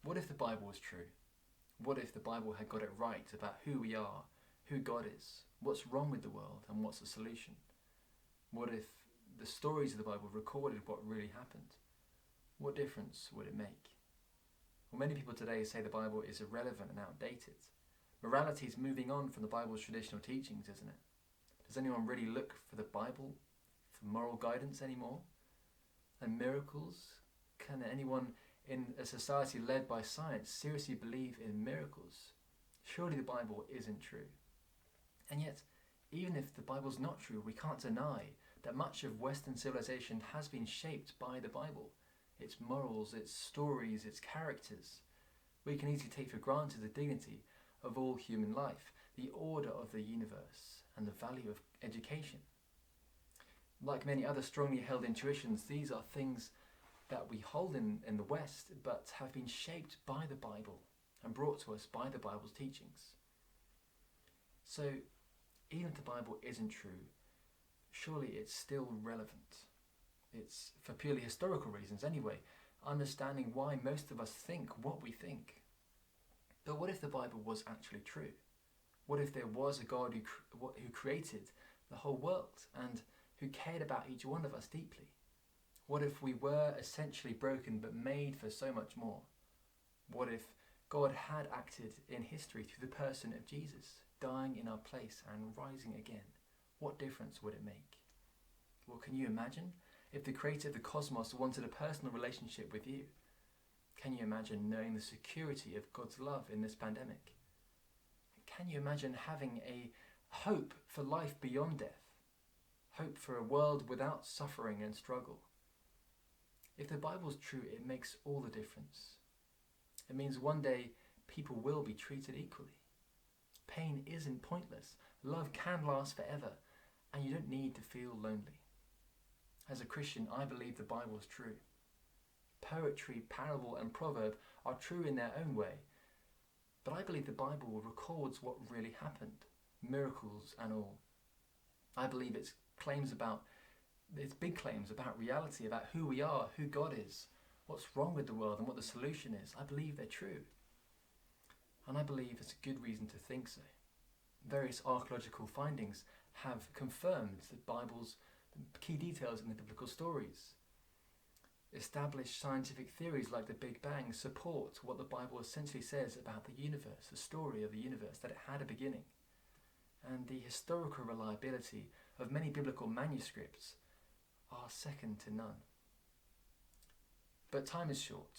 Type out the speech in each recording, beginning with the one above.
What if the Bible was true? What if the Bible had got it right about who we are, who God is, what's wrong with the world, and what's the solution? What if the stories of the Bible recorded what really happened? What difference would it make? Well, many people today say the Bible is irrelevant and outdated. Morality is moving on from the Bible's traditional teachings, isn't it? Does anyone really look for the Bible for moral guidance anymore? And miracles? Can anyone in a society led by science seriously believe in miracles? Surely the Bible isn't true. And yet, even if the Bible's not true, we can't deny that much of Western civilization has been shaped by the Bible. Its morals, its stories, its characters. We can easily take for granted the dignity of all human life, the order of the universe, and the value of education. Like many other strongly held intuitions, these are things that we hold in the West, but have been shaped by the Bible and brought to us by the Bible's teachings. So, even if the Bible isn't true, surely it's still relevant. It's for purely historical reasons anyway, understanding why most of us think what we think. But what if the Bible was actually true? What if there was a God who created the whole world and who cared about each one of us deeply? What if we were essentially broken but made for so much more? What if God had acted in history through the person of Jesus, dying in our place and rising again? What difference would it make? Well, can you imagine if the creator of the cosmos wanted a personal relationship with you? Can you imagine knowing the security of God's love in this pandemic? Can you imagine having a hope for life beyond death? Hope for a world without suffering and struggle? If the Bible's true, it makes all the difference. It means one day people will be treated equally. Pain isn't pointless. Love can last forever, and you don't need to feel lonely. As a Christian, I believe the Bible is true. Poetry, parable, and proverb are true in their own way, but I believe the Bible records what really happened, miracles and all. I believe its big claims about reality, about who we are, who God is, what's wrong with the world, and what the solution is. I believe they're true. And I believe it's a good reason to think so. Various archaeological findings have confirmed the Bible's key details in the biblical stories. Established scientific theories like the Big Bang support what the Bible essentially says about the universe, the story of the universe, that it had a beginning. And the historical reliability of many biblical manuscripts are second to none. But time is short,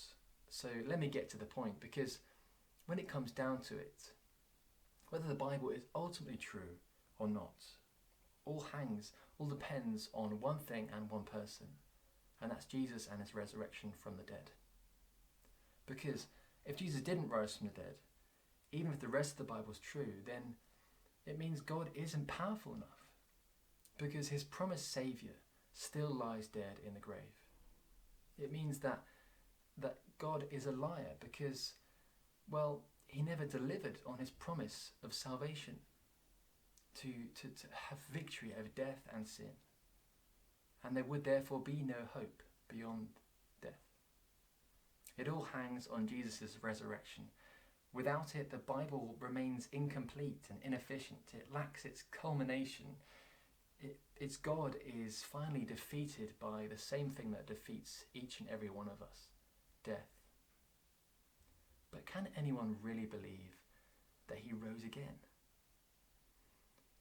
so let me get to the point, because when it comes down to it, whether the Bible is ultimately true or not, all depends on one thing and one person, and that's Jesus and his resurrection from the dead. Because if Jesus didn't rise from the dead, even if the rest of the Bible is true, then it means God isn't powerful enough, because his promised Saviour still lies dead in the grave. It means that God is a liar because, well, he never delivered on his promise of salvation, to have victory over death and sin. And there would therefore be no hope beyond death. It all hangs on Jesus' resurrection. Without it, the Bible remains incomplete and inefficient. It lacks its culmination. Its God is finally defeated by the same thing that defeats each and every one of us, death. But can anyone really believe that he rose again?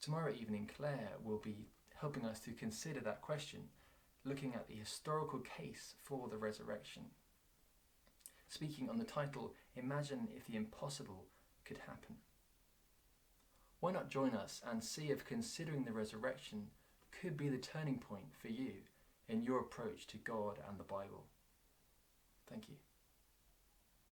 Tomorrow evening, Claire will be helping us to consider that question, looking at the historical case for the resurrection. Speaking on the title, Imagine If the Impossible Could Happen. Why not join us and see if considering the resurrection could be the turning point for you in your approach to God and the Bible? Thank you.